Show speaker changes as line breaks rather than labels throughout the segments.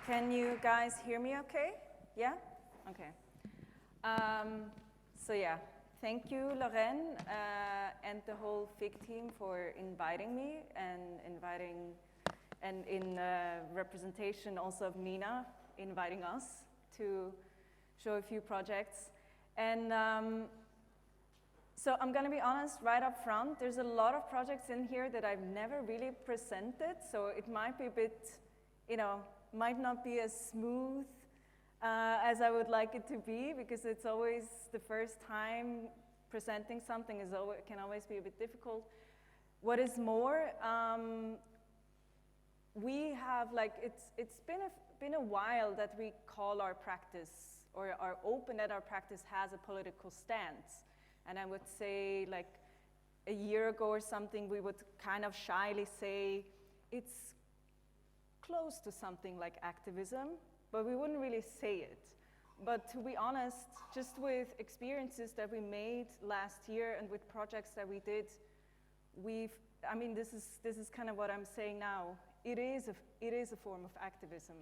Can you guys hear me okay? Yeah? Okay. So yeah, thank you, Lorraine, and the whole FIG team for inviting me and in representation also of Nina, inviting us to show a few projects. And so I'm going to be honest right up front, there's a lot of projects in here that I've never really presented, so it might be a bit, might not be as smooth as I would like it to be, because it's always the first time presenting something can always be a bit difficult. What is more, we have it's been a while that we call our practice or are open that our practice has a political stance. And I would say like a year ago or something, we would kind of shyly say it's close to something like activism, but we wouldn't really say it. But to be honest, just with experiences that we made last year and with projects that we did, this is kind of what I'm saying now. It is a form of activism,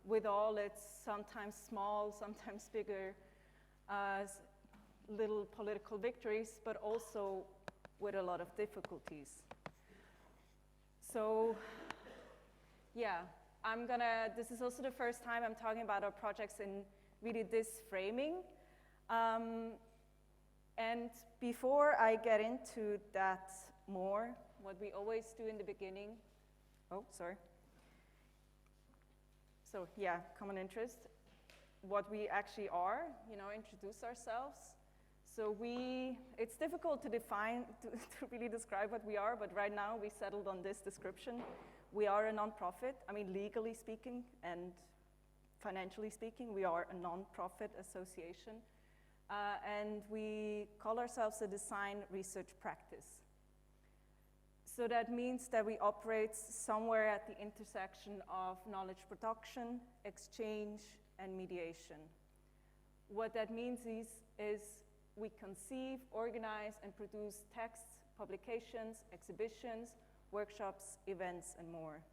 with all its sometimes small, sometimes bigger, little political victories, but also with a lot of difficulties. So, yeah, this is also the first time I'm talking about our projects in really this framing. And before I get into that more, what we always do in the beginning, So yeah, common interest, what we actually are, introduce ourselves. So it's difficult to define, to really describe what we are, but right now we settled on this description. We are a nonprofit. Legally speaking and financially speaking, we are a nonprofit association. And we call ourselves a design research practice. So that means that we operate somewhere at the intersection of knowledge production, exchange, and mediation. What that means is we conceive, organize, and produce texts, publications, exhibitions, workshops, events, and more.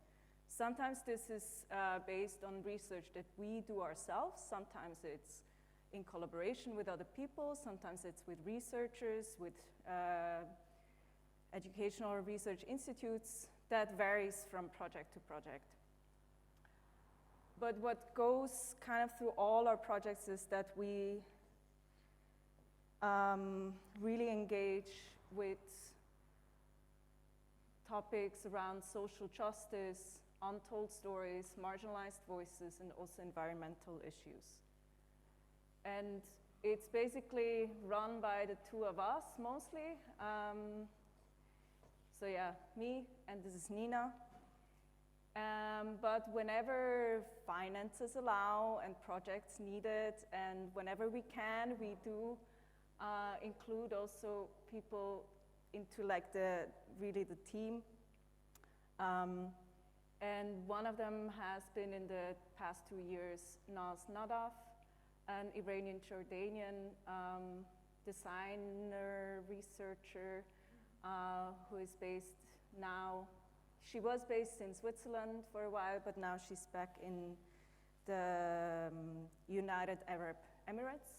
Sometimes this is based on research that we do ourselves. Sometimes it's in collaboration with other people. Sometimes it's with researchers, with educational or research institutes. That varies from project to project. But what goes kind of through all our projects is that we really engage with topics around social justice, untold stories, marginalized voices, and also environmental issues. And it's basically run by the two of us mostly. So yeah, me, and this is Nina. But whenever finances allow and projects need it, and whenever we can, we do include also people into like the team. And one of them has been in the past 2 years, Naz Nadaf, an Iranian-Jordanian designer, researcher, who is based now. She was based in Switzerland for a while, but now she's back in the United Arab Emirates.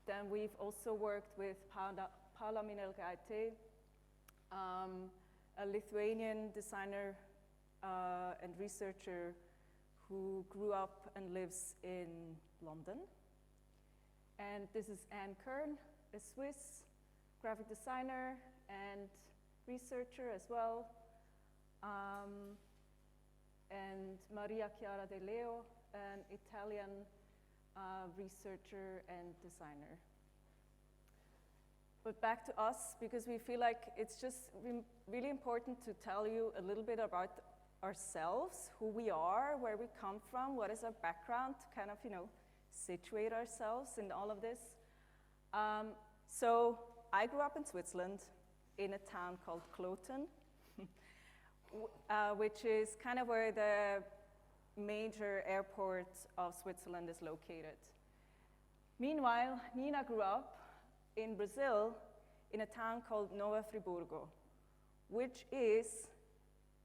Then we've also worked with Paula Minel-Gaite, a Lithuanian designer and researcher who grew up and lives in London. And this is Anne Kern, a Swiss graphic designer and researcher as well. And Maria Chiara De Leo, an Italian researcher and designer. But back to us, because we feel like it's just really important to tell you a little bit about ourselves, who we are, where we come from, what is our background, to kind of, situate ourselves in all of this. So I grew up in Switzerland in a town called Kloten, which is kind of where the major airport of Switzerland is located. Meanwhile, Nina grew up in Brazil in a town called Nova Friburgo, which is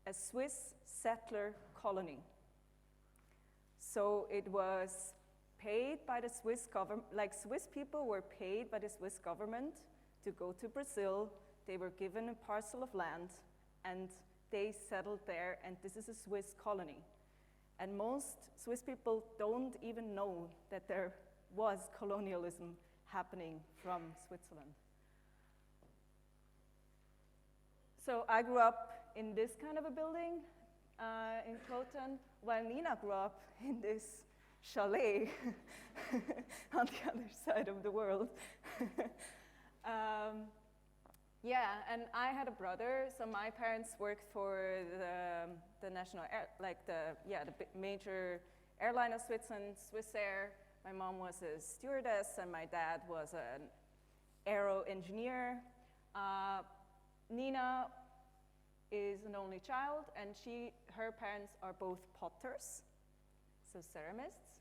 a Swiss settler colony. So it was paid by the Swiss government, like Swiss people were paid by the Swiss government to go to Brazil. They were given a parcel of land and they settled there, and this is a Swiss colony. And most Swiss people don't even know that there was colonialism happening from Switzerland. So I grew up in this kind of a building in Cloton, while Nina grew up in this chalet on the other side of the world. Yeah, and I had a brother, so my parents worked for the national air, like the major airline of Switzerland, Swissair. My mom was a stewardess, and my dad was an aero engineer. Nina is an only child, and her parents are both potters, so ceramists.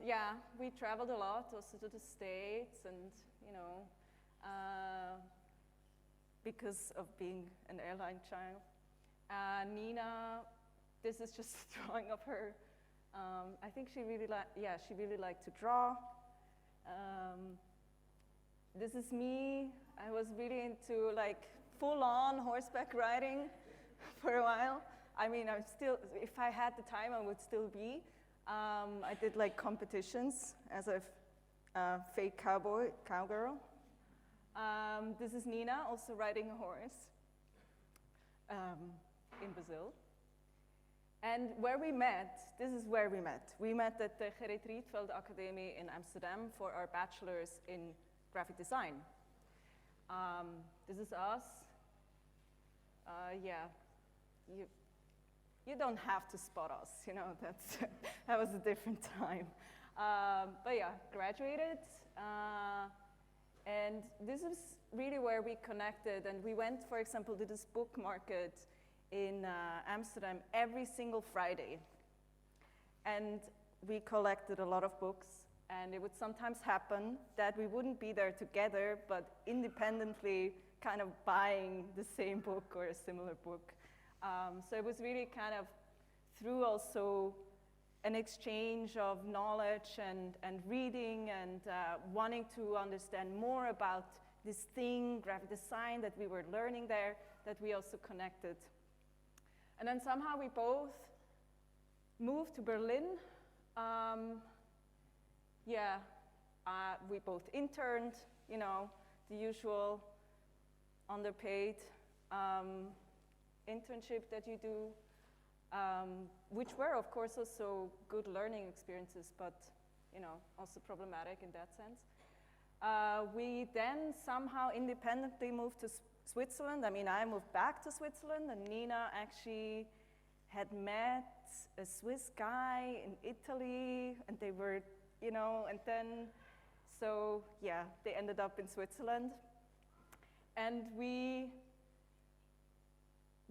Yeah, we traveled a lot, also to the States, and because of being an airline child. Nina, this is just a drawing of her. I think she really liked to draw. This is me. I was really into like full-on horseback riding for a while. I mean, I'm still, if I had the time, I would still be. I did like competitions as a fake cowgirl. This is Nina, also riding a horse in Brazil. And where we met, this is where we met. We met at the Gerrit Rietveld Academy in Amsterdam for our bachelor's in graphic design. This is us. Yeah, you don't have to spot us, that was a different time. But yeah, graduated. And this is really where we connected, and we went, for example, to this book market in Amsterdam every single Friday. And we collected a lot of books, and it would sometimes happen that we wouldn't be there together, but independently kind of buying the same book or a similar book. So it was really kind of through also an exchange of knowledge and reading and wanting to understand more about this thing, graphic design, that we were learning there, that we also connected. And then somehow we both moved to Berlin. We both interned, the usual underpaid internship that you do. Which were, of course, also good learning experiences, but also problematic in that sense. We then somehow independently moved to Switzerland. I mean, I moved back to Switzerland, and Nina actually had met a Swiss guy in Italy, and they were, and then, so yeah, they ended up in Switzerland. And we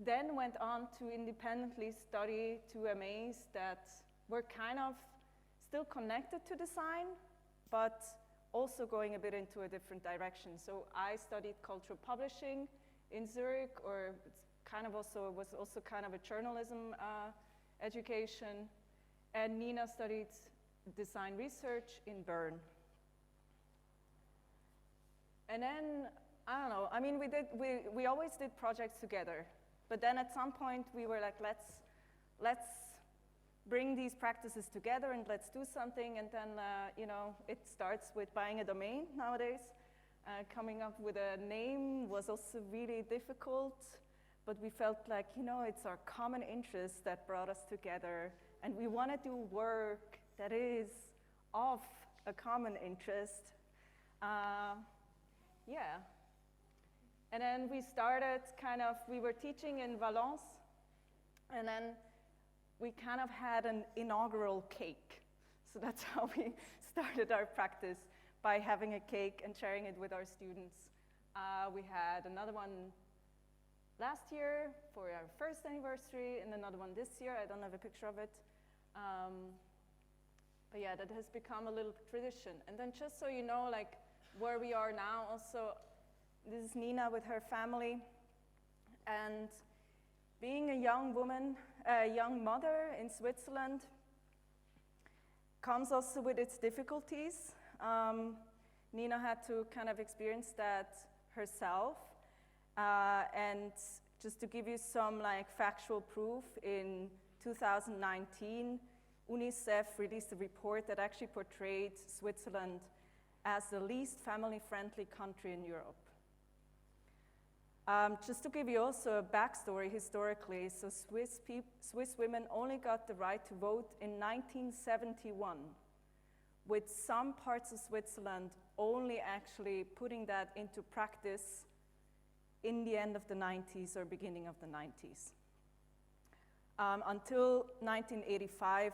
then went on to independently study 2 MAs that were kind of still connected to design, but also going a bit into a different direction. So I studied cultural publishing in Zurich, or it was also kind of a journalism education, and Nina studied design research in Bern. And then, I don't know, I mean, we always did projects together. But then at some point we were like, let's bring these practices together and let's do something. And then, it starts with buying a domain nowadays. Coming up with a name was also really difficult, but we felt like, it's our common interest that brought us together, and we want to do work that is of a common interest. Yeah. And then we started we were teaching in Valence, and then we kind of had an inaugural cake. So that's how we started our practice, by having a cake and sharing it with our students. We had another one last year for our first anniversary, and another one this year. I don't have a picture of it. But yeah, that has become a little tradition. And then just so you know, like, where we are now also, this is Nina with her family, and being a young woman, a young mother in Switzerland comes also with its difficulties. Nina had to kind of experience that herself. And just to give you some like factual proof, in 2019, UNICEF released a report that actually portrayed Switzerland as the least family-friendly country in Europe. Just to give you also a backstory historically, so Swiss women only got the right to vote in 1971, with some parts of Switzerland only actually putting that into practice in the end of the 90s or beginning of the 90s. Until 1985,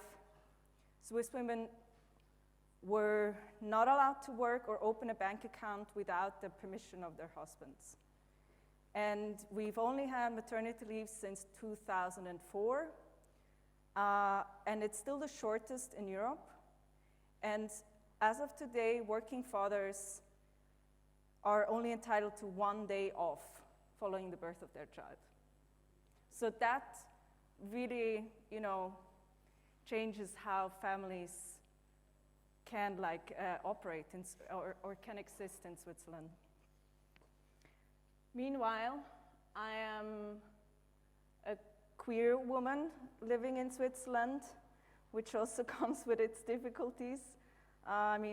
Swiss women were not allowed to work or open a bank account without the permission of their husbands. And we've only had maternity leave since 2004, and it's still the shortest in Europe. And as of today, working fathers are only entitled to 1 day off following the birth of their child. So that really, changes how families can operate or can exist in Switzerland. Meanwhile, I am a queer woman living in Switzerland, which also comes with its difficulties.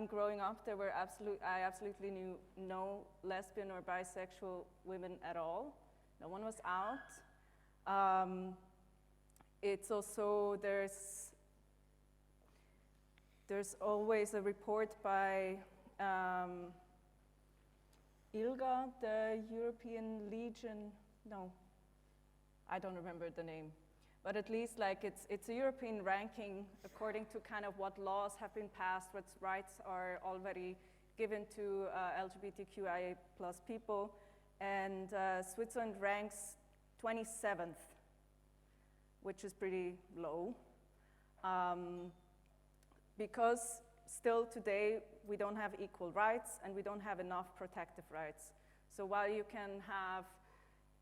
Growing up, I absolutely knew no lesbian or bisexual women at all. No one was out. It's also, there's always a report by ILGA, the European Legion, no, I don't remember the name. But at least it's a European ranking according to kind of what laws have been passed, what rights are already given to LGBTQIA+ people. And Switzerland ranks 27th, which is pretty low. Because still today we don't have equal rights and we don't have enough protective rights. So while you can have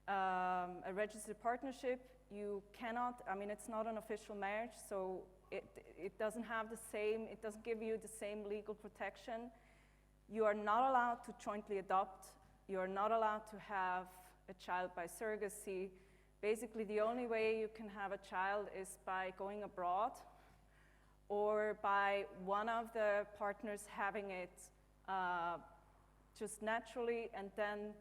a registered partnership, you cannot, it's not an official marriage, so it doesn't have the same, it doesn't give you the same legal protection. You are not allowed to jointly adopt. You are not allowed to have a child by surrogacy. Basically, the only way you can have a child is by going abroad or by one of the partners having it just naturally, and then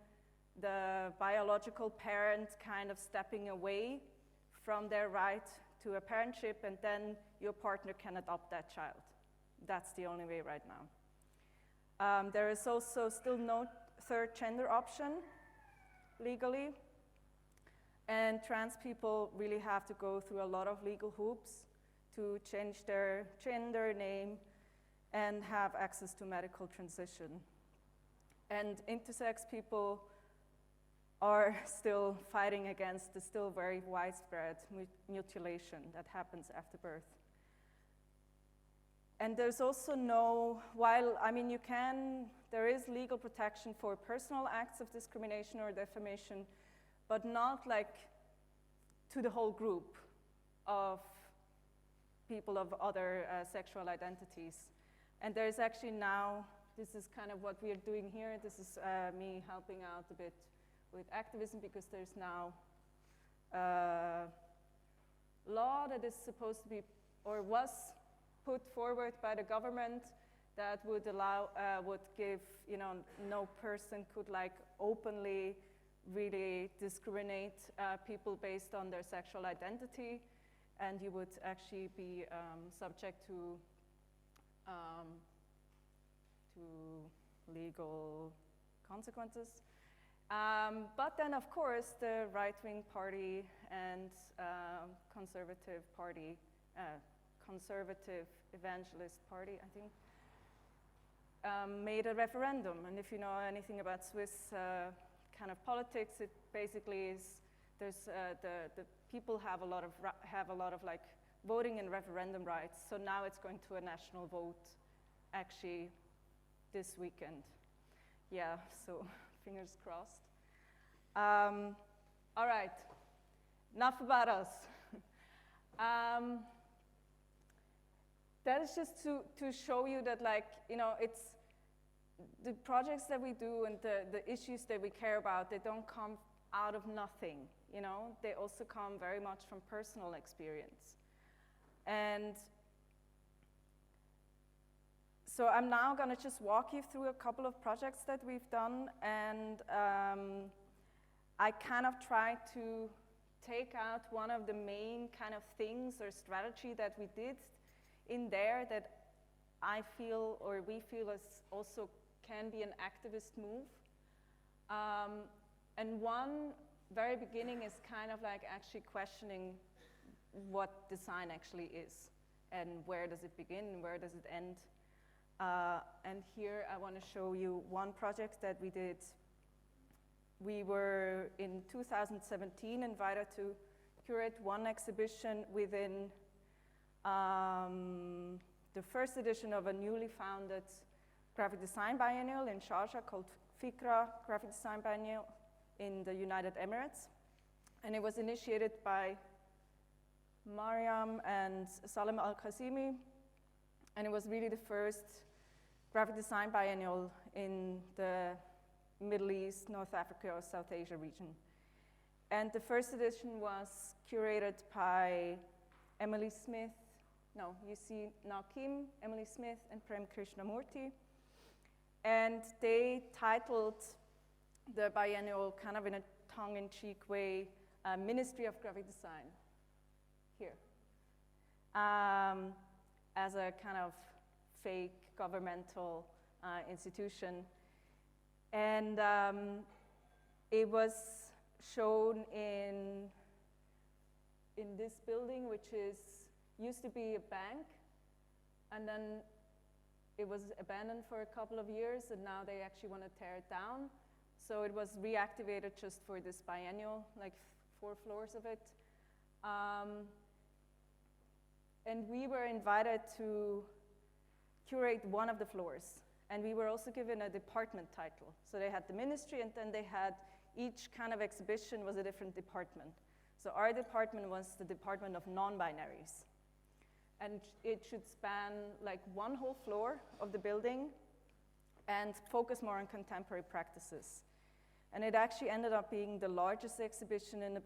the biological parent kind of stepping away from their right to a parentship, and then your partner can adopt that child. That's the only way right now. There is also still no third gender option legally, and trans people really have to go through a lot of legal hoops to change their gender name and have access to medical transition. And intersex people are still fighting against the still very widespread mutilation that happens after birth. And there's also there is legal protection for personal acts of discrimination or defamation, but not to the whole group of people of other sexual identities. And there's actually now, this is kind of what we are doing here, this is me helping out a bit with activism, because there's now a law that is supposed to be, or was put forward by the government, that would allow, would give, no person could openly really discriminate people based on their sexual identity, and you would actually be subject to legal consequences. But then, of course, the right-wing party and conservative party, conservative evangelist party, I think, made a referendum. And if you know anything about Swiss kind of politics, it basically is, there's the people have a lot of voting and referendum rights. So now it's going to a national vote, actually, this weekend. Yeah, so fingers crossed. All right. enough about us. That is just to show you that, like, you know, it's the projects that we do and the issues that we care about, they don't come out of nothing, you know? They also come very much from personal experience. And so I'm now gonna just walk you through a couple of projects that we've done, and I kind of try to take out one of the main kind of things or strategy that we did in there that I feel, or we feel, as also can be an activist move. And one very beginning is kind of like actually questioning what design actually is, and where does it begin and where does it end. And here I want to show you one project that we did. We were in 2017 invited to curate one exhibition within the first edition of a newly founded graphic design biennial in Sharjah called Fikra Graphic Design Biennial in the United Emirates. And it was initiated by Mariam and Salem Al-Qasimi. And it was really the first graphic design biennial in the Middle East, North Africa, or South Asia region. And the first edition was curated by Emily Smith. No, you see Nakim, Emily Smith, and Prem Krishnamurti. And they titled the biennial kind of in a tongue-in-cheek way, Ministry of Graphic Design, here, as a kind of fake governmental institution. And it was shown in this building, which used to be a bank, and then it was abandoned for a couple of years, and now they actually want to tear it down. So it was reactivated just for this biennial, like 4 floors of it. And we were invited to curate one of the floors. And we were also given a department title. So they had the ministry, and then they had each kind of exhibition was a different department. So our department was the Department of Non-Binaries. And it should span like one whole floor of the building and focus more on contemporary practices. And it actually ended up being the largest exhibition in the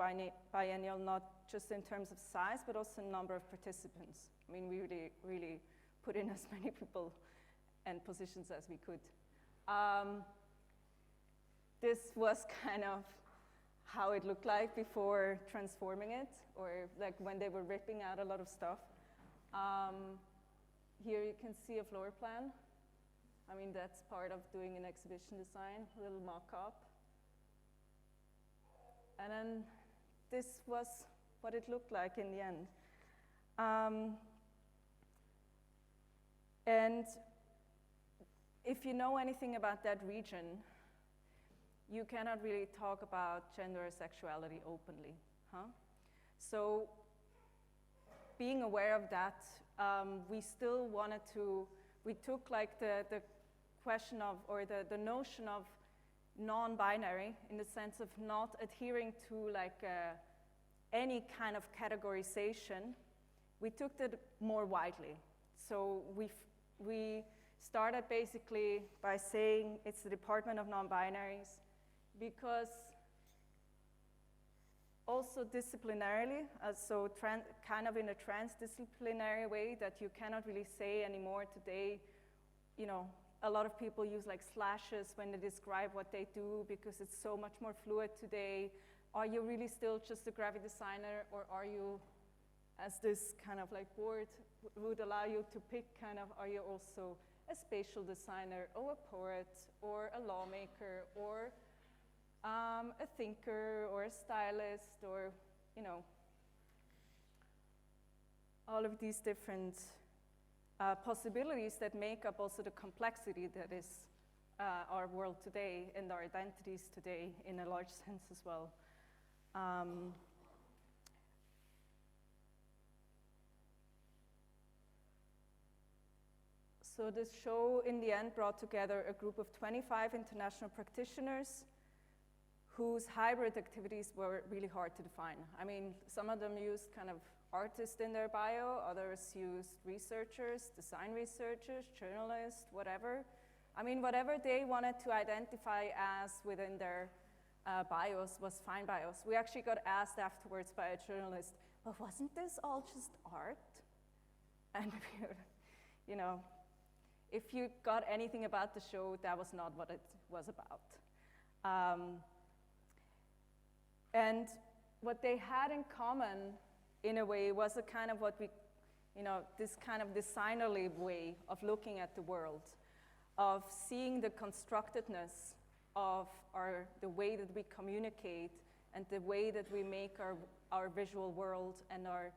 biennial, not just in terms of size, but also in number of participants. I mean, we really put in as many people and positions as we could. This was kind of how it looked like before transforming it, or like when they were ripping out a lot of stuff. Here you can see a floor plan. I mean, that's part of doing an exhibition design, a little mock-up. And then this was what it looked like in the end. And if you know anything about that region, you cannot really talk about gender or sexuality openly, huh? So being aware of that, we still wanted to, we took like the question of, or the notion of non-binary in the sense of not adhering to like any kind of categorization. We took that more widely. So we started basically by saying it's the Department of Non-Binaries, because also disciplinarily, so kind of in a transdisciplinary way that you cannot really say anymore today, you know, a lot of people use like slashes when they describe what they do because it's so much more fluid today. Are you really still just a graphic designer, or are you, as this kind of like board would allow you to pick kind of, are you also a spatial designer, or a poet, or a lawmaker, or a thinker, or a stylist, or, you know, all of these different possibilities that make up also the complexity that is our world today and our identities today in a large sense as well. So this show in the end brought together a group of 25 international practitioners whose hybrid activities were really hard to define. I mean, some of them used kind of artists in their bio, others used researchers, design researchers, journalists, whatever. I mean, whatever they wanted to identify as within their bios was fine bios. We actually got asked afterwards by a journalist, well, wasn't this all just art? And you know, if you got anything about the show, that was not what it was about. And what they had in common, in a way, was a kind of what we, you know, this kind of designerly way of looking at the world, of seeing the constructedness of the way that we communicate and the way that we make our visual world and our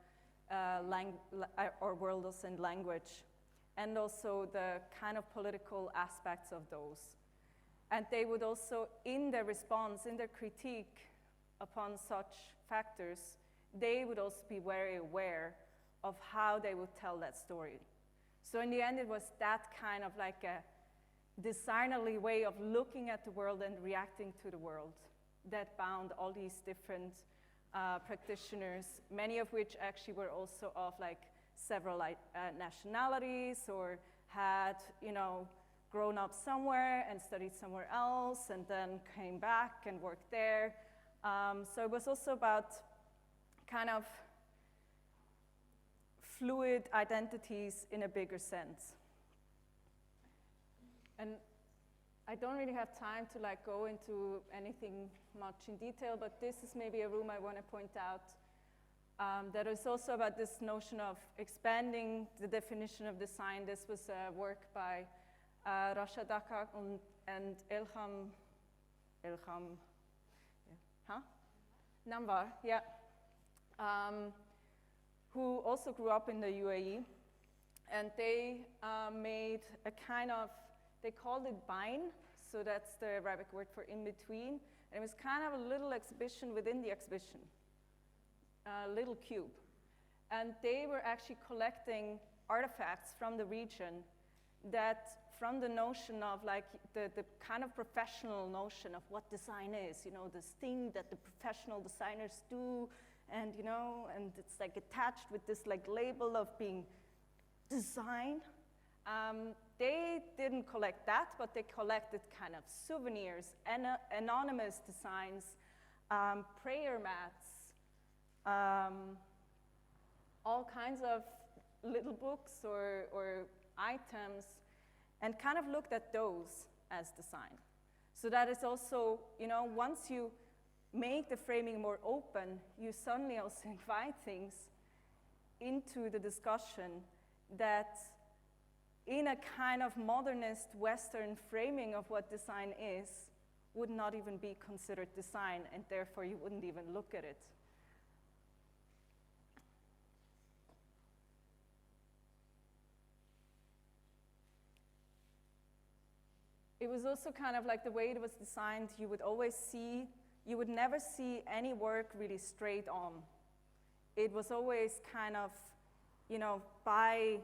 worlds and language, and also the kind of political aspects of those. And they would also, in their response, in their critique upon such factors, they would also be very aware of how they would tell that story. So in the end, it was that kind of like a designerly way of looking at the world and reacting to the world that bound all these different practitioners, many of which actually were also of like several nationalities or had, you know, grown up somewhere and studied somewhere else and then came back and worked there. So it was also about kind of fluid identities in a bigger sense. And I don't really have time to like go into anything much in detail, but this is maybe a room I want to point out that is also about this notion of expanding the definition of design. This was a work by Rasha Daka and Elham Namvar, yeah, who also grew up in the UAE, and they made a kind of, they called it Bain, so that's the Arabic word for in between, and it was kind of a little exhibition within the exhibition, a little cube. And they were actually collecting artifacts from the region that, from the notion of like the kind of professional notion of what design is, you know, this thing that the professional designers do, and you know, and it's like attached with this like label of being design. They didn't collect that, but they collected kind of souvenirs, anonymous designs, prayer mats, all kinds of little books or items, and kind of looked at those as design. So that is also, you know, once you make the framing more open, you suddenly also invite things into the discussion that in a kind of modernist Western framing of what design is, would not even be considered design, and therefore you wouldn't even look at it. It was also kind of like the way it was designed, you would always see, you would never see any work really straight on. It was always kind of, you know, by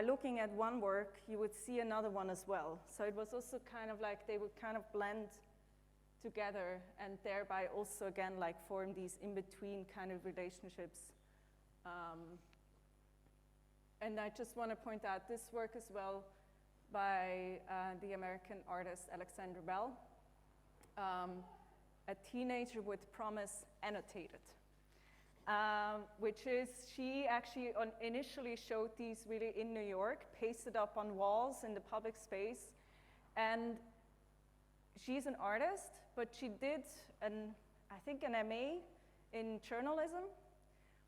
looking at one work, you would see another one as well. So it was also kind of like they would kind of blend together and thereby also again like form these in-between kind of relationships. And I just want to point out this work as well by the American artist Alexandra Bell, A Teenager with Promise Annotated. Which is, she actually initially showed these really in New York, pasted up on walls in the public space. And she's an artist, but she did, I think, an MA in journalism,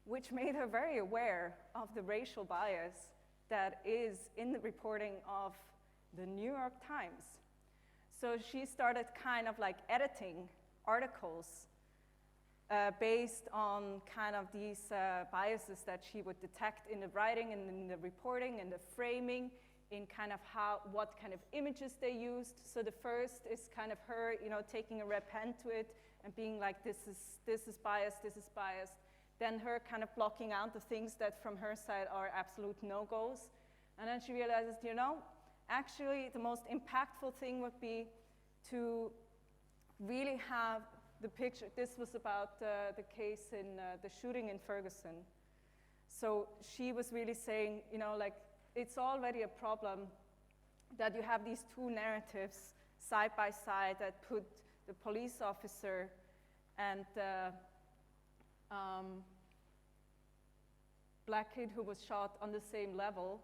which made her very aware of the racial bias that is in the reporting of the New York Times. So she started kind of like editing articles based on kind of these biases that she would detect in the writing and in the reporting and the framing, in kind of what kind of images they used. So the first is kind of her, you know, taking a red pen to it and being like, this is biased, this is biased. Then her kind of blocking out the things that from her side are absolute no-goes. And then she realizes, you know, actually the most impactful thing would be to really have the picture. This was about the case in the shooting in Ferguson. So she was really saying, you know, like, it's already a problem that you have these two narratives side by side that put the police officer and the black kid who was shot on the same level.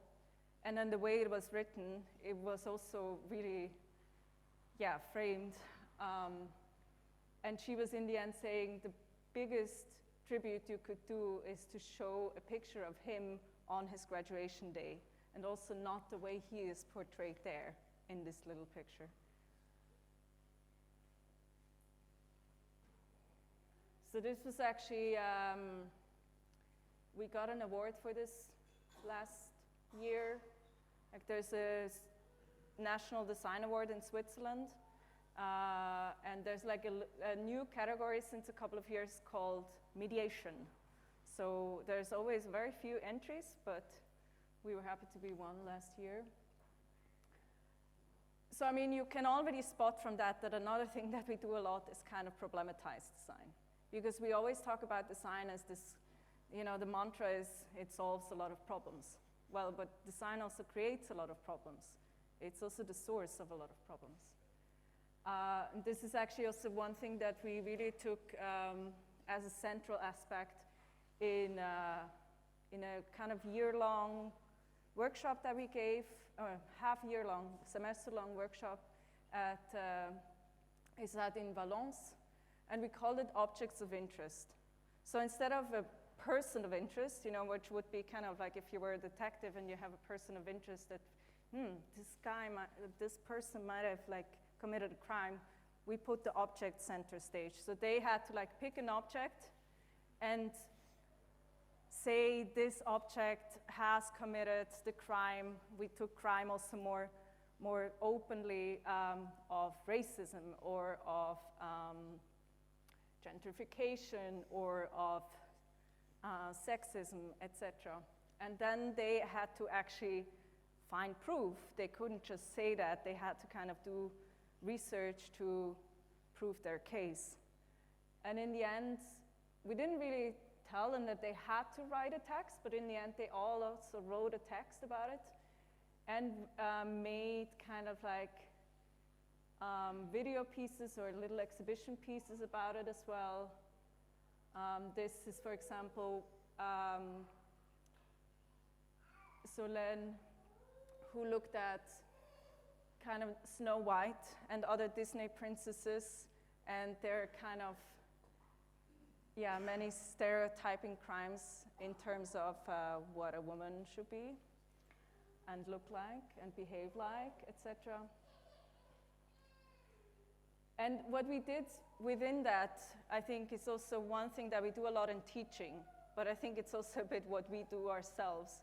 And then the way it was written, it was also really, yeah, framed. And she was in the end saying the biggest tribute you could do is to show a picture of him on his graduation day, and also not the way he is portrayed there in this little picture. So this was actually, we got an award for this last year. Like, there's a National Design Award in Switzerland, and there's like a new category since a couple of years called mediation. So there's always very few entries, but we were happy to be one last year. So I mean, you can already spot from that another thing that we do a lot is kind of problematize design. Because we always talk about design as this, you know, the mantra is it solves a lot of problems. Well, but design also creates a lot of problems. It's also the source of a lot of problems. And this is actually also one thing that we really took as a central aspect in a kind of year-long workshop that we gave, half-year-long, semester-long workshop at ISAD in Valence, and we called it Objects of Interest. So instead of a person of interest, you know, which would be kind of like if you were a detective and you have a person of interest that, this person might have like committed a crime, we put the object center stage. So they had to like pick an object and say this object has committed the crime. We took crime also more openly of racism or of gentrification or of sexism, etc. And then they had to actually find proof. They couldn't just say that. They had to kind of do research to prove their case. And in the end, we didn't really tell them that they had to write a text, but in the end, they all also wrote a text about it and made kind of like video pieces or little exhibition pieces about it as well. This is, for example, Solène, who looked at kind of Snow White and other Disney princesses, and their kind of, yeah, many stereotyping crimes in terms of what a woman should be and look like and behave like, etc. And what we did within that, I think, is also one thing that we do a lot in teaching, but I think it's also a bit what we do ourselves,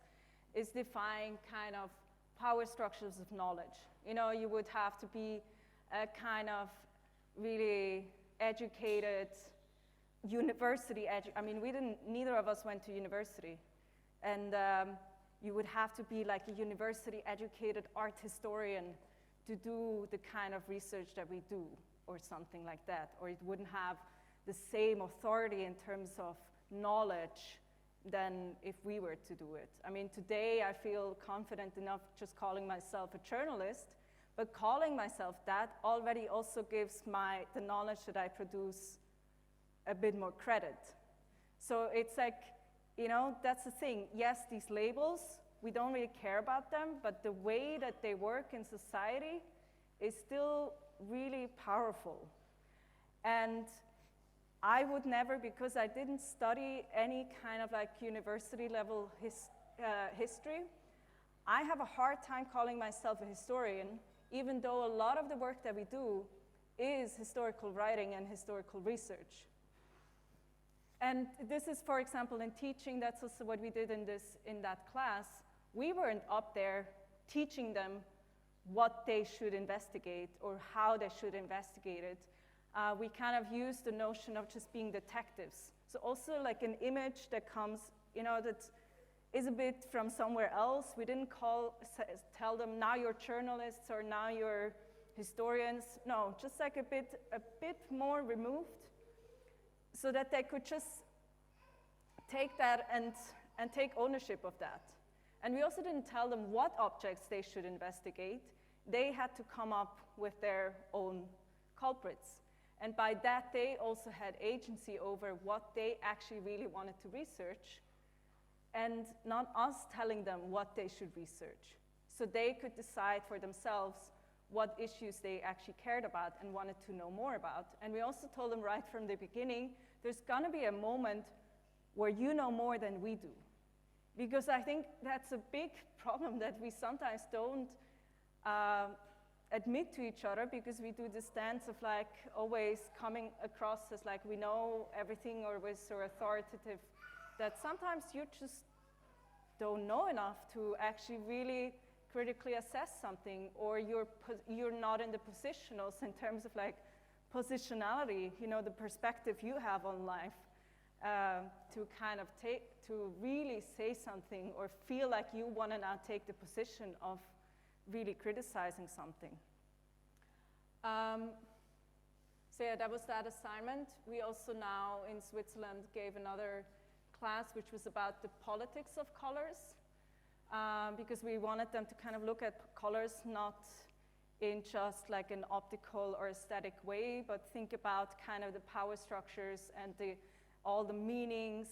is define kind of power structures of knowledge. You know, you would have to be a kind of really educated university I mean, neither of us went to university. And you would have to be like a university educated art historian to do the kind of research that we do, or something like that, or it wouldn't have the same authority in terms of knowledge than if we were to do it. I mean, today I feel confident enough just calling myself a journalist, but calling myself that already also gives the knowledge that I produce a bit more credit. So it's like, you know, that's the thing. Yes, these labels, we don't really care about them, but the way that they work in society is still really powerful. And I would never, because I didn't study any kind of like university level history, I have a hard time calling myself a historian, even though a lot of the work that we do is historical writing and historical research. And this is, for example, in teaching, that's also what we did in that class. We weren't up there teaching them what they should investigate or how they should investigate it. We kind of used the notion of just being detectives. So also like an image that comes, you know, that is a bit from somewhere else. We didn't tell them, now you're journalists or now you're historians, no, just like a bit more removed, so that they could just take that and take ownership of that. And we also didn't tell them what objects they should investigate. They had to come up with their own culprits. And by that, they also had agency over what they actually really wanted to research, and not us telling them what they should research. So they could decide for themselves what issues they actually cared about and wanted to know more about. And we also told them right from the beginning, there's gonna be a moment where you know more than we do. Because I think that's a big problem that we sometimes don't admit to each other, because we do this dance of like always coming across as like we know everything or we're so authoritative, that sometimes you just don't know enough to actually really critically assess something, or you're not in the position also in terms of like positionality, you know, the perspective you have on life, to kind of to really say something or feel like you want to now take the position of really criticizing something. So yeah, that was that assignment. We also now in Switzerland gave another class which was about the politics of colors, because we wanted them to kind of look at colors not in just like an optical or aesthetic way, but think about kind of the power structures and all the meanings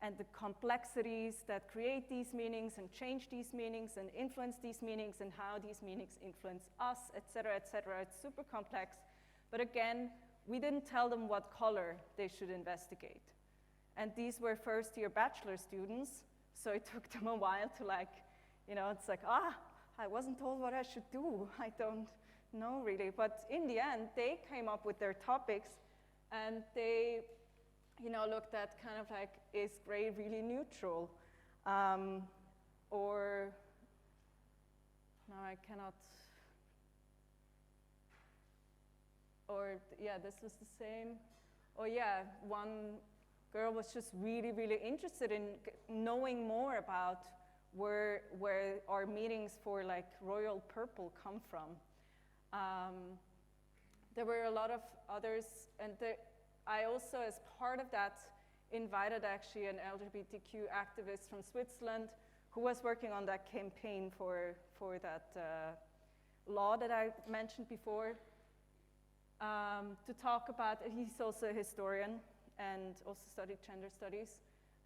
and the complexities that create these meanings and change these meanings and influence these meanings and how these meanings influence us, et cetera, et cetera. It's super complex. But again, we didn't tell them what color they should investigate. And these were first-year bachelor students, so it took them a while to like, you know, it's like, I wasn't told what I should do. I don't know really. But in the end, they came up with their topics, and they, you know, looked at kind of like, is gray really neutral? Or, no, I cannot. Or, yeah, this was the same. Or, yeah, one girl was just really, really interested in knowing more about where our meanings for like royal purple come from. There were a lot of others, and I also, as part of that, invited actually an LGBTQ activist from Switzerland who was working on that campaign for that law that I mentioned before, to talk about. He's also a historian and also studied gender studies.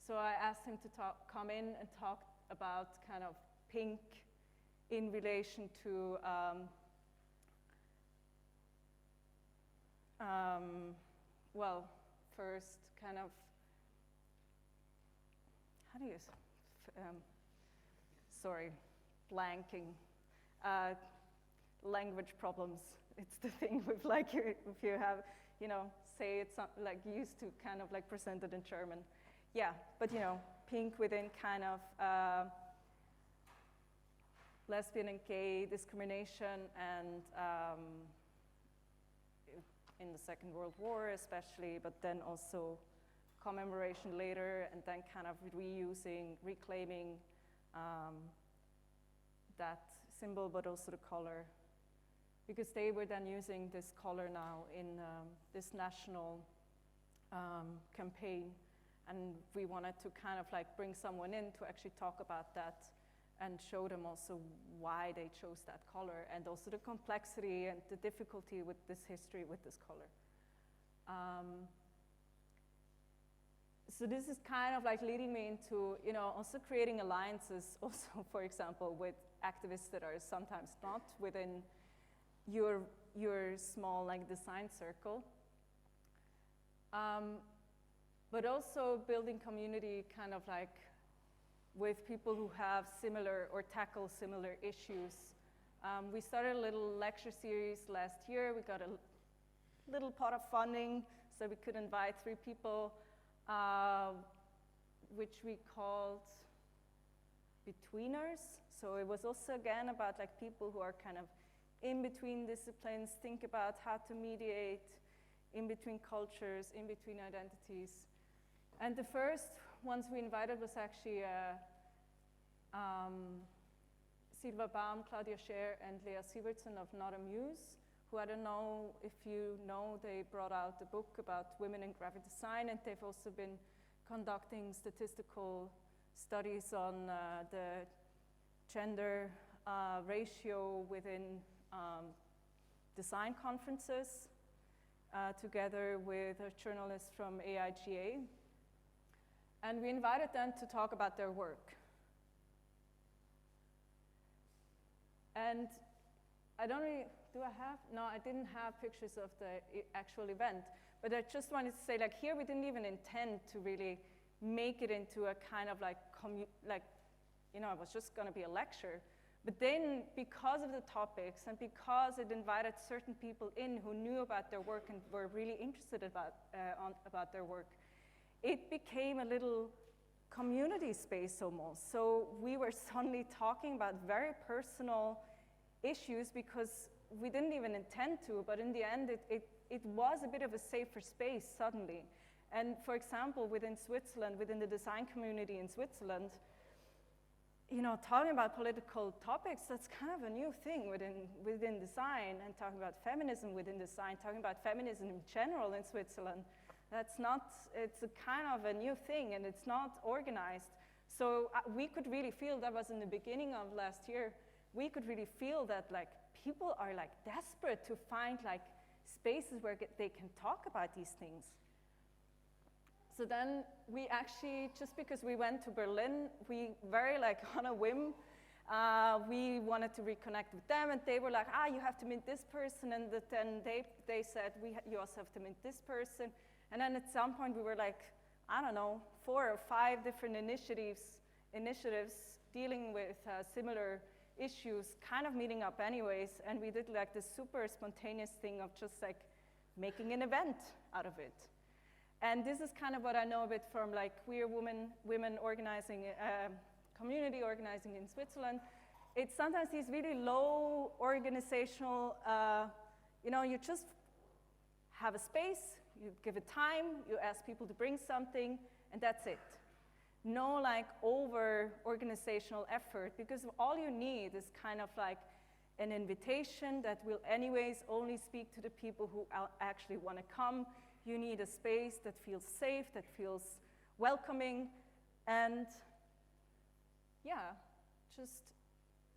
So I asked him to come in and talk about kind of pink in relation to well, first kind of, how do you, sorry, blanking, language problems. It's the thing with like, if you have, you know, say it's like used to kind of like present it in German. Yeah, but you know, pink within kind of lesbian and gay discrimination, and in the Second World War especially, but then also commemoration later, and then kind of reclaiming that symbol, but also the color. Because they were then using this color now in this national campaign, and we wanted to kind of like bring someone in to actually talk about that and show them also why they chose that color, and also the complexity and the difficulty with this history with this color. So this is kind of like leading me into, you know, also creating alliances also, for example, with activists that are sometimes not within your small like design circle. But also building community kind of like with people who have similar or tackle similar issues. We started a little lecture series last year. We got a little pot of funding, so we could invite 3 people, which we called Betweeners. So it was also again about like people who are kind of in between disciplines, think about how to mediate in between cultures, in between identities. And the first ones we invited was actually Silva Baum, Claudia Scher, and Lea Sievertson of Not Amuse, who, I don't know if you know, they brought out a book about women in graphic design, and they've also been conducting statistical studies on the gender ratio within design conferences, together with a journalist from AIGA. And we invited them to talk about their work. And I don't really, do I have? No, I didn't have pictures of the actual event, but I just wanted to say, like, here we didn't even intend to really make it into a kind of like, you know, it was just gonna be a lecture. But then, because of the topics and because it invited certain people in who knew about their work and were really interested about their work, it became a little community space almost. So we were suddenly talking about very personal issues because we didn't even intend to, but in the end, it was a bit of a safer space suddenly. And for example, within Switzerland, within the design community in Switzerland, you know, talking about political topics, that's kind of a new thing within design, and talking about feminism within design, talking about feminism in general in Switzerland. That's not, it's a kind of a new thing, and it's not organized. So we could really feel, that was in the beginning of last year, we could really feel that like people are like desperate to find like spaces where they can talk about these things. So then we actually, just because we went to Berlin, we very like on a whim, we wanted to reconnect with them, and they were like, you have to meet this person, and then they said, you also have to meet this person. And then at some point we were like, I don't know, 4 or 5 different initiatives dealing with similar issues, kind of meeting up anyways, and we did like this super spontaneous thing of just like making an event out of it. And this is kind of what I know a bit from like queer women organizing, community organizing in Switzerland. It's sometimes these really low organizational, you know, you just have a space, you give it time, you ask people to bring something, and that's it. No like over organizational effort, because all you need is kind of like an invitation that will anyways only speak to the people who actually want to come. You need a space that feels safe, that feels welcoming, and yeah, just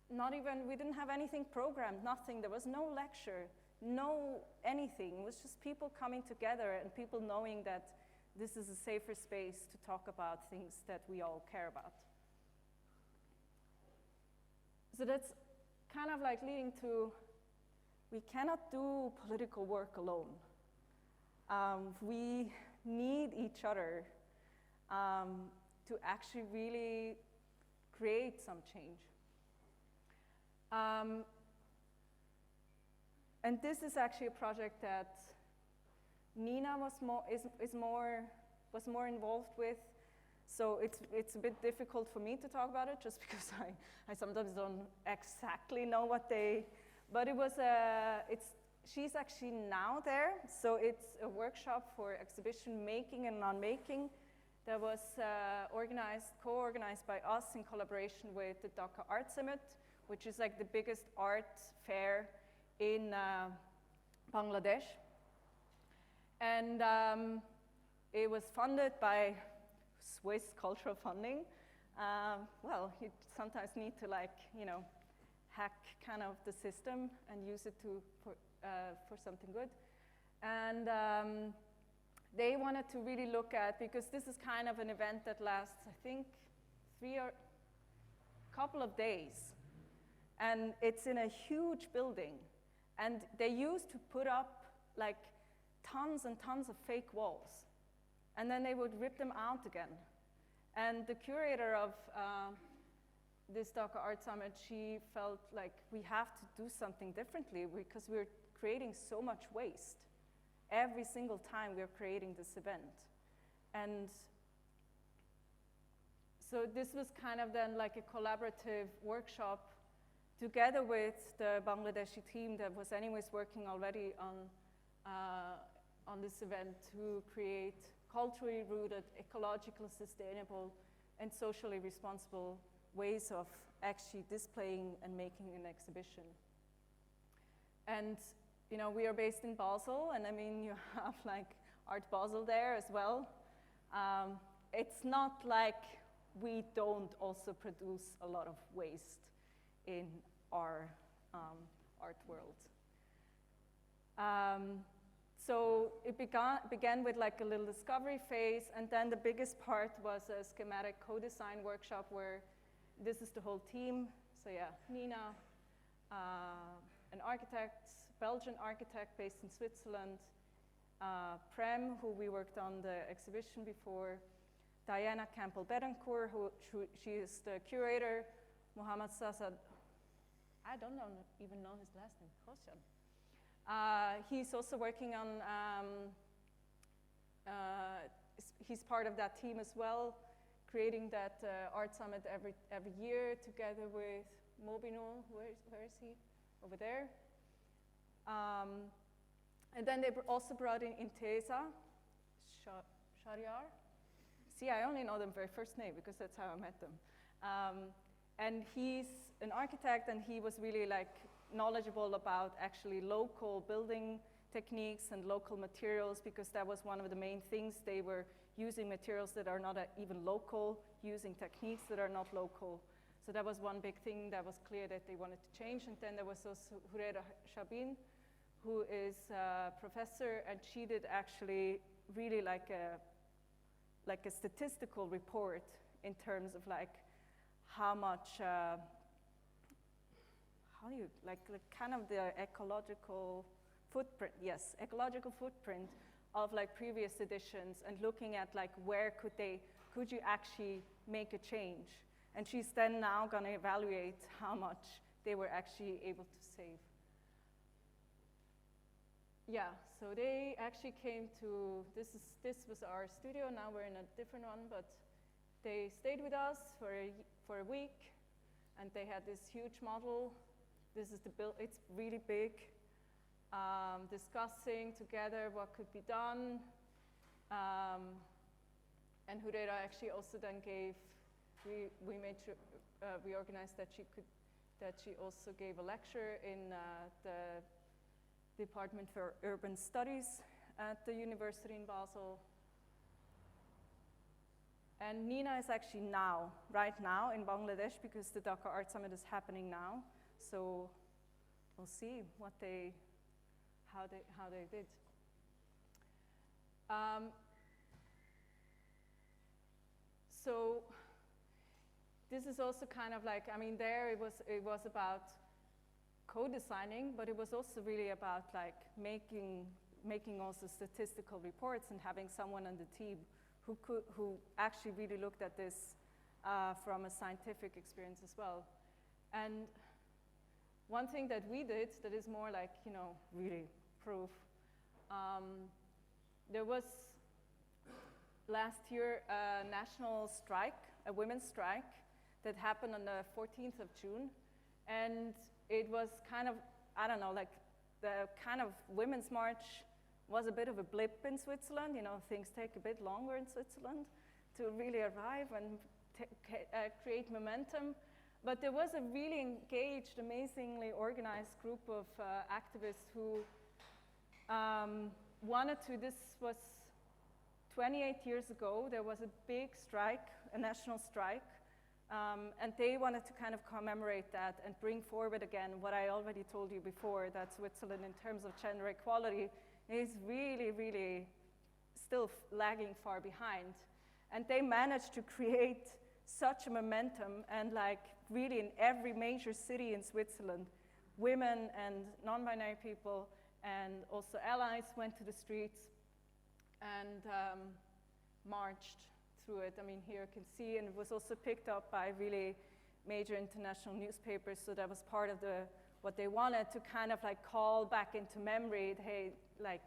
not even, we didn't have anything programmed, nothing. There was no lecture, no anything. It was just people coming together and people knowing that this is a safer space to talk about things that we all care about. So that's kind of like leading to, we cannot do political work alone. We need each other to actually really create some change. And this is actually a project that Nina was more involved with. So it's a bit difficult for me to talk about it, just because I sometimes don't exactly know what they, but it was she's actually now there, so it's a workshop for exhibition making and non-making that was co-organized by us in collaboration with the Dhaka Art Summit, which is like the biggest art fair in Bangladesh. And it was funded by Swiss cultural funding. Well, you sometimes need to like, you know, hack kind of the system and use it for something good. And they wanted to really look at, because this is kind of an event that lasts, I think, 3 or couple of days. And it's in a huge building. And they used to put up like tons and tons of fake walls. And then they would rip them out again. And the curator of this Dhaka Art Summit, she felt like we have to do something differently because we're creating so much waste. Every single time we're creating this event. And so this was kind of then like a collaborative workshop together with the Bangladeshi team that was anyways working already on this event to create culturally rooted, ecological, sustainable, and socially responsible ways of actually displaying and making an exhibition. And you know, we are based in Basel, and I mean, you have like Art Basel there as well. It's not like we don't also produce a lot of waste in our art world. So it began with like a little discovery phase, and then the biggest part was a schematic co-design workshop where this is the whole team. So yeah, Nina, an architect, Belgian architect based in Switzerland, Prem, who we worked on the exhibition before, Diana Campbell-Betancourt, she is the curator, Mohammad Sassad, I don't even know his last name, Hoshan. He's also working on, he's part of that team as well, creating that art summit every year together with Mobino. Where is he? Over there. And then they also brought in Intesa Shariar. See, I only know them by first name because that's how I met them. And he's an architect, and he was really like knowledgeable about actually local building techniques and local materials, because that was one of the main things. They were using materials that are not even local, using techniques that are not local. So that was one big thing that was clear that they wanted to change. And then there was also Hurera Shabin, who is a professor, and she did actually really like a statistical report in terms of like how much, kind of the ecological footprint, yes, ecological footprint of like previous editions, and looking at like where could you actually make a change? And she's then now gonna evaluate how much they were actually able to save. Yeah, so they actually came to, this was our studio, now we're in a different one, but they stayed with us for a week, and they had this huge model. This is the build, it's really big, discussing together what could be done. And Hurera actually also then gave, we made sure, we organized that she also gave a lecture in the Department for Urban Studies at the University in Basel. And Nina is actually right now in Bangladesh, because the Dhaka Art Summit is happening now. So we'll see how they did. So this is also kind of like, I mean, there it was about co-designing, but it was also really about like making also statistical reports and having someone on the team who actually really looked at this from a scientific experience as well. And one thing that we did that is more like, you know, really proof, there was last year a national strike, a women's strike, that happened on the 14th of June. And it was kind of, I don't know, like the kind of women's march was a bit of a blip in Switzerland. You know, things take a bit longer in Switzerland to really arrive and create momentum. But there was a really engaged, amazingly organized group of activists who wanted to, this was 28 years ago, there was a big strike, a national strike, and they wanted to kind of commemorate that and bring forward again what I already told you before, that Switzerland in terms of gender equality is really, really still lagging far behind. And they managed to create such a momentum, and like really in every major city in Switzerland, women and non-binary people and also allies went to the streets and marched through it. I mean, here you can see, and it was also picked up by really major international newspapers, so that was part of what they wanted to kind of like call back into memory, hey, like,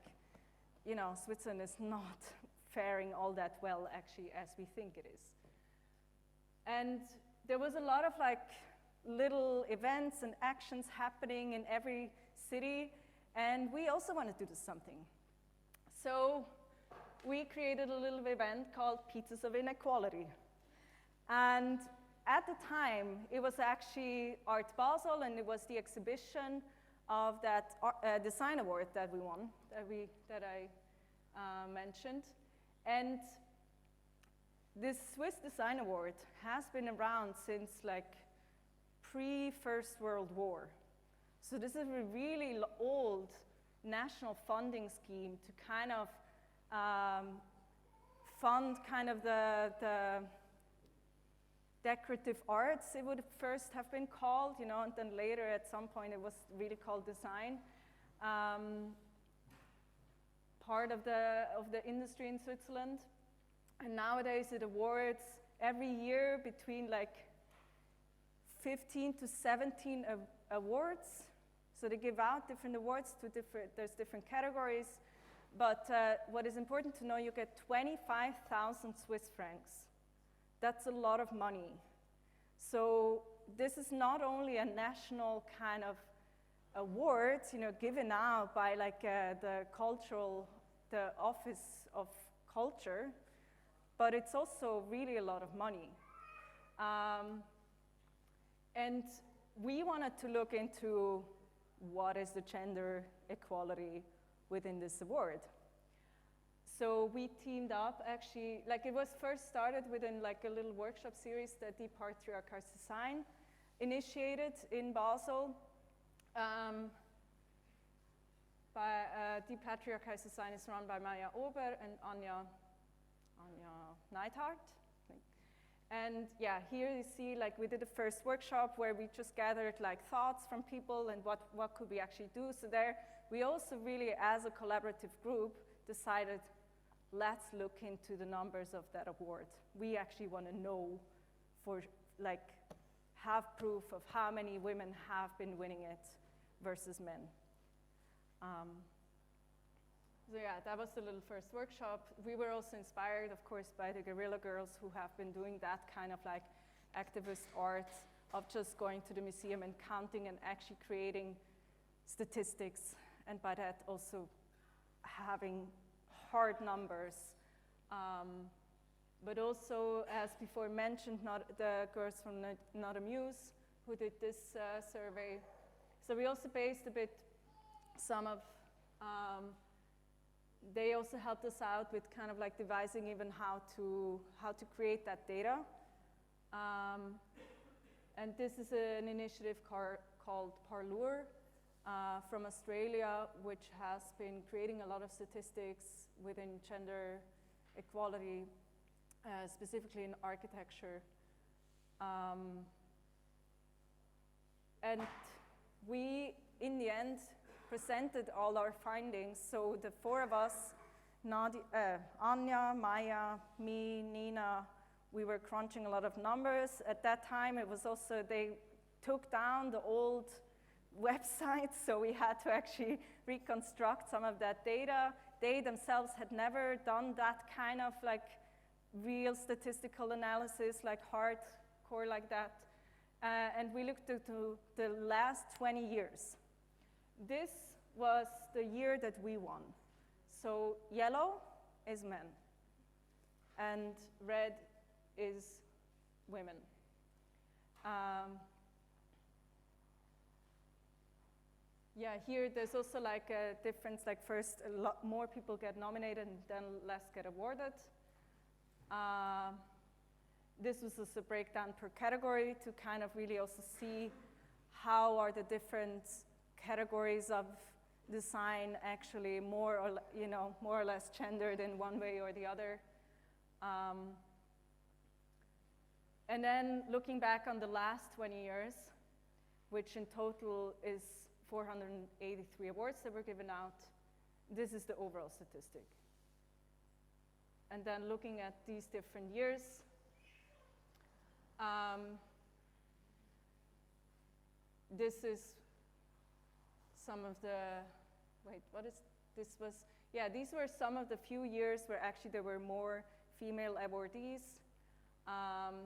you know, Switzerland is not faring all that well actually as we think it is. And there was a lot of like little events and actions happening in every city, and we also wanted to do something. So we created a little event called Pizzas of Inequality. And at the time, it was actually Art Basel, and it was the exhibition of that design award that we won, that I mentioned. And this Swiss Design Award has been around since like pre-First World War. So this is a really old national funding scheme to kind of fund kind of the decorative arts, it would first have been called, you know, and then later at some point it was really called design. Part of the industry in Switzerland. And nowadays it awards every year between like 15 to 17 awards. So they give out different awards to there's different categories. But what is important to know, you get 25,000 Swiss francs. That's a lot of money. So this is not only a national kind of award, you know, given out by like the Office of Culture, but it's also really a lot of money. And we wanted to look into what is the gender equality within this award. So we teamed up actually, like it was first started within like a little workshop series that Die Patriarchais Design initiated in Basel. Die Patriarchais Design is run by Maya Ober and Anja Neidhardt. And yeah, here you see like we did the first workshop where we just gathered like thoughts from people and what could we actually do. So there we also really as a collaborative group decided let's look into the numbers of that award. We actually want to know have proof of how many women have been winning it versus men. So yeah, that was the little first workshop. We were also inspired, of course, by the Guerrilla Girls who have been doing that kind of like activist art of just going to the museum and counting and actually creating statistics, and by that also having hard numbers. But also, as before mentioned, the girls from Not Amuse who did this survey. So we also based a bit some of, they also helped us out with kind of like devising even how to create that data. And this is an initiative called Parlour from Australia, which has been creating a lot of statistics within gender equality, specifically in architecture. And we, in the end, presented all our findings. So the four of us, Anja, Maya, me, Nina, we were crunching a lot of numbers. At that time, it was also, they took down the old websites, so we had to actually reconstruct some of that data. They themselves had never done that kind of like real statistical analysis, like hardcore like that. And we looked into the last 20 years. This was the year that we won. So yellow is men, and red is women. Yeah, here there's also like a difference, like first a lot more people get nominated and then less get awarded. This was just a breakdown per category to kind of really also see how are the different categories of design actually more or less gendered in one way or the other. And then looking back on the last 20 years, which in total is 483 awards that were given out, this is the overall statistic. And then looking at these different years, this is some of the, these were some of the few years where actually there were more female awardees.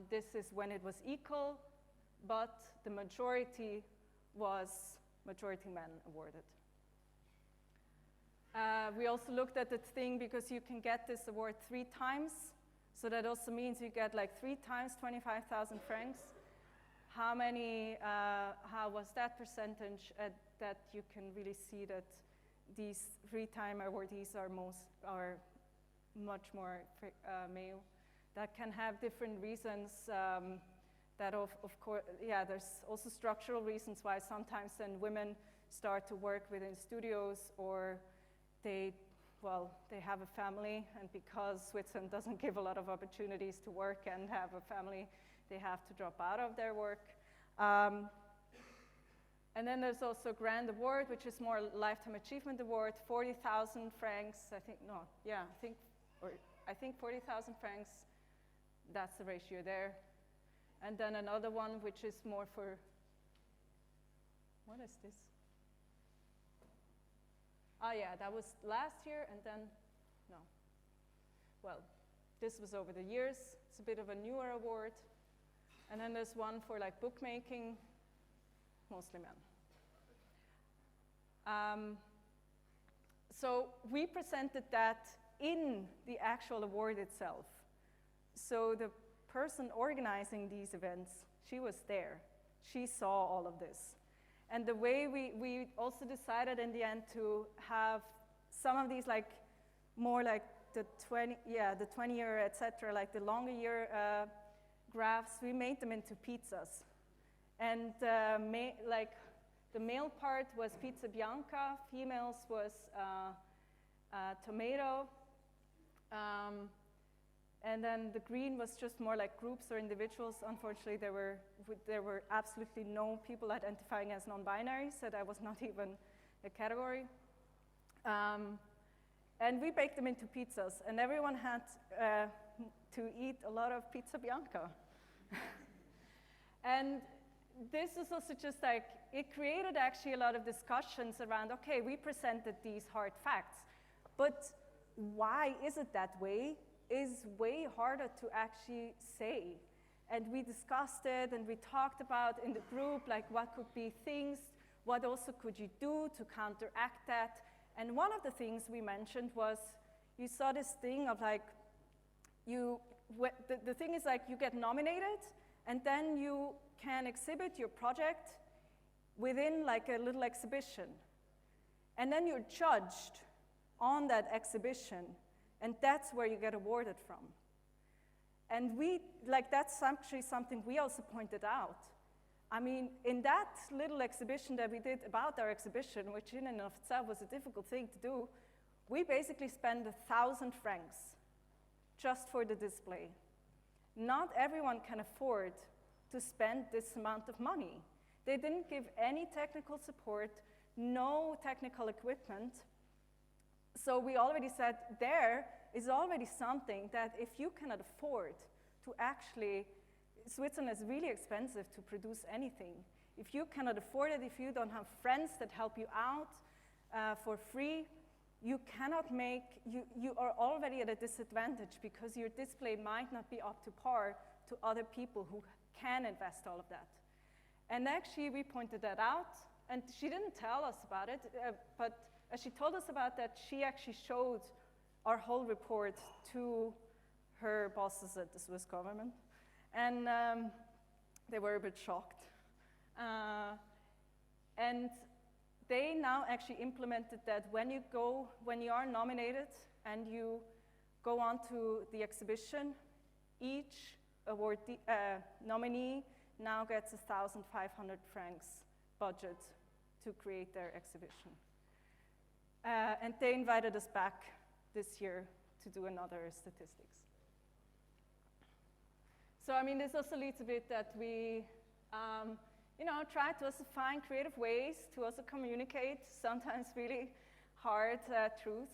This is when it was equal, but the majority was majority men awarded. We also looked at the thing because you can get this award 3 times. So that also means you get like 3 times 25,000 francs. how was that percentage that you can really see that these 3-time awardees are much more male. That can have different reasons. That of course, yeah, there's also structural reasons why sometimes then women start to work within studios, or they have a family, and because Switzerland doesn't give a lot of opportunities to work and have a family, they have to drop out of their work. And then there's also Grand Award, which is more Lifetime Achievement Award, 40,000 francs, I think 40,000 francs, that's the ratio there. And then another one, which is more for, what is this? Oh yeah, that was last year, and then, no. Well, this was over the years. It's a bit of a newer award. And then there's one for like bookmaking, mostly men. So we presented that in the actual award itself. So the person organizing these events, she was there. She saw all of this. And the way we also decided in the end to have some of these like more like the 20-year, et cetera, like the longer year graphs, we made them into pizzas. And like the male part was pizza bianca, females was tomato, and then the green was just more like groups or individuals. Unfortunately, there were absolutely no people identifying as non-binary, so that was not even a category. And we baked them into pizzas, and everyone had to eat a lot of pizza bianca. And this is also just like, it created actually a lot of discussions around, okay, we presented these hard facts, but why is it that way is way harder to actually say. And we discussed it, and we talked about in the group, like what could be things, what also could you do to counteract that. And one of the things we mentioned was, you saw this thing of like, the thing is like you get nominated, and then you can exhibit your project within like a little exhibition. And then you're judged on that exhibition, and that's where you get awarded from. And that's actually something we also pointed out. I mean, in that little exhibition that we did about our exhibition, which in and of itself was a difficult thing to do, we basically spent 1,000 francs just for the display. Not everyone can afford to spend this amount of money. They didn't give any technical support, no technical equipment. So we already said there is already something that if you cannot afford to actually, Switzerland is really expensive to produce anything. If you cannot afford it, if you don't have friends that help you out for free, you cannot make, you are already at a disadvantage because your display might not be up to par to other people who can invest all of that. And actually we pointed that out, and she didn't tell us about it, but as she told us about that, she actually showed our whole report to her bosses at the Swiss government. And they were a bit shocked. And they now actually implemented that when you are nominated and you go on to the exhibition, each nominee now gets 1,500 francs budget to create their exhibition. And they invited us back this year to do another statistics. So I mean, this also leads a bit that we try to also find creative ways to also communicate sometimes really hard truths,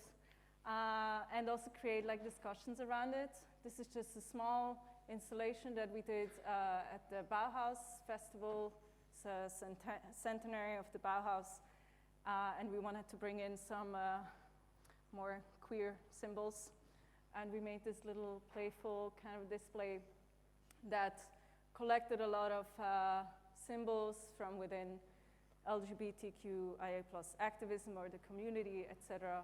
and also create like discussions around it. This is just a small installation that we did at the Bauhaus Festival. It's a centenary of the Bauhaus, and we wanted to bring in some more queer symbols. And we made this little playful kind of display that collected a lot of symbols from within LGBTQIA+ activism or the community, etc.,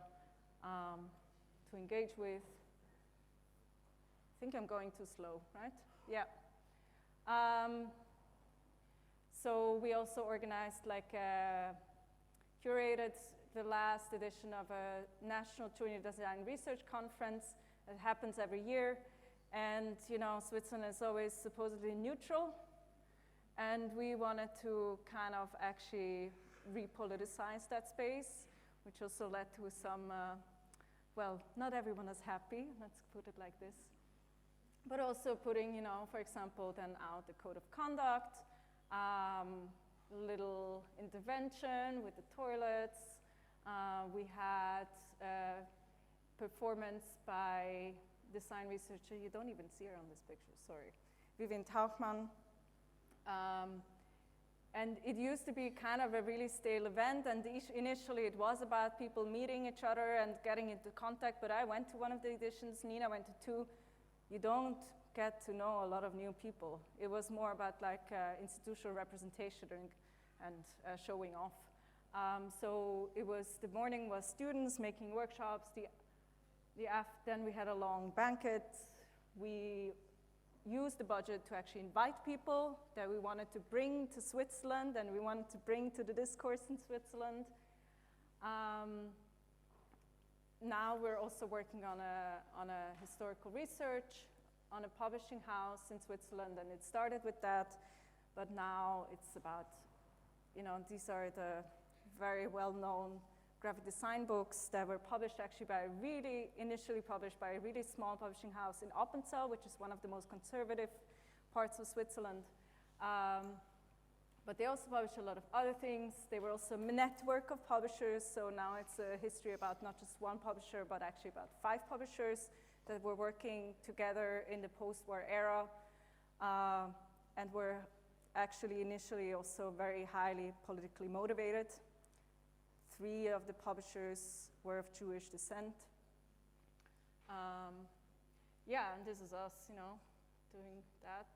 to engage with. I think I'm going too slow, right? Yeah. So we also organized like curated the last edition of a National Junior Design Research Conference. It happens every year. And you know, Switzerland is always supposedly neutral. And we wanted to kind of actually repoliticize that space, which also led to some, well, not everyone is happy, let's put it like this. But also putting, you know, for example, then out the code of conduct, little intervention with the toilets. We had a performance by design researcher, you don't even see her on this picture, sorry, Vivian Tauchmann. And it used to be kind of a really stale event, and initially it was about people meeting each other and getting into contact, but I went to one of the editions, Nina went to two. You don't get to know a lot of new people. It was more about like institutional representation and showing off. So it was, the morning was students making workshops, then we had a long banquet. We used the budget to actually invite people that we wanted to bring to Switzerland and we wanted to bring to the discourse in Switzerland. Now we're also working on a historical research, on a publishing house in Switzerland, and it started with that, but now it's about, you know, these are the very well-known graphic design books that were published actually initially published by a really small publishing house in Appenzell, which is one of the most conservative parts of Switzerland. But they also published a lot of other things. They were also a network of publishers, so now it's a history about not just one publisher, but actually about 5 publishers that were working together in the post-war era, and were actually initially also very highly politically motivated. 3 of the publishers were of Jewish descent. Yeah, and this is us, you know, doing that.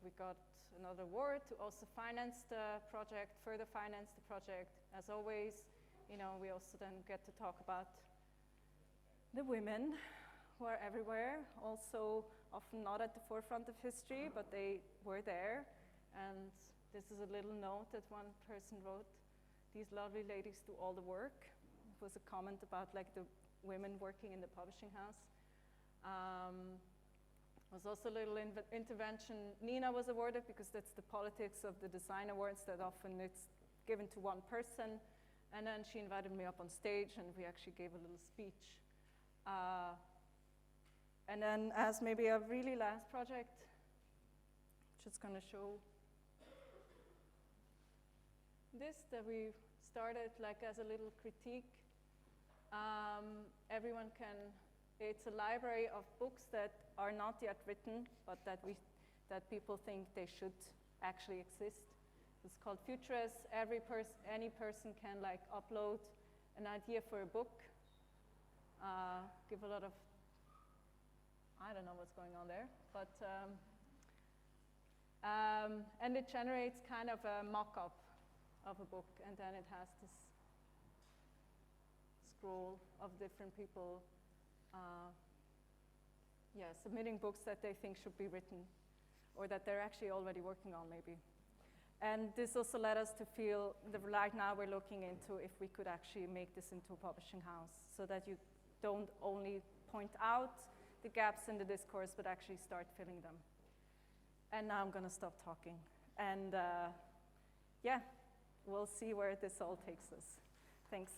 We got another award to also finance the project, further finance the project. As always, you know, we also then get to talk about the women who are everywhere, also often not at the forefront of history, but they were there. And this is a little note that one person wrote: "These lovely ladies do all the work." It was a comment about like the women working in the publishing house. Was also a little intervention. Nina was awarded because that's the politics of the design awards, that often it's given to one person. And then she invited me up on stage and we actually gave a little speech. And then as maybe a really last project, just gonna show this, that we started like as a little critique. Everyone can, it's a library of books that are not yet written, but that people think they should actually exist. It's called Futurist. Any person can like upload an idea for a book, give a lot of, I don't know what's going on there, but, and it generates kind of a mock-up of a book, and then it has this scroll of different people submitting books that they think should be written, or that they're actually already working on maybe. And this also led us to feel that right now we're looking into if we could actually make this into a publishing house, so that you don't only point out the gaps in the discourse, but actually start filling them. And now I'm gonna stop talking. And yeah, we'll see where this all takes us. Thanks.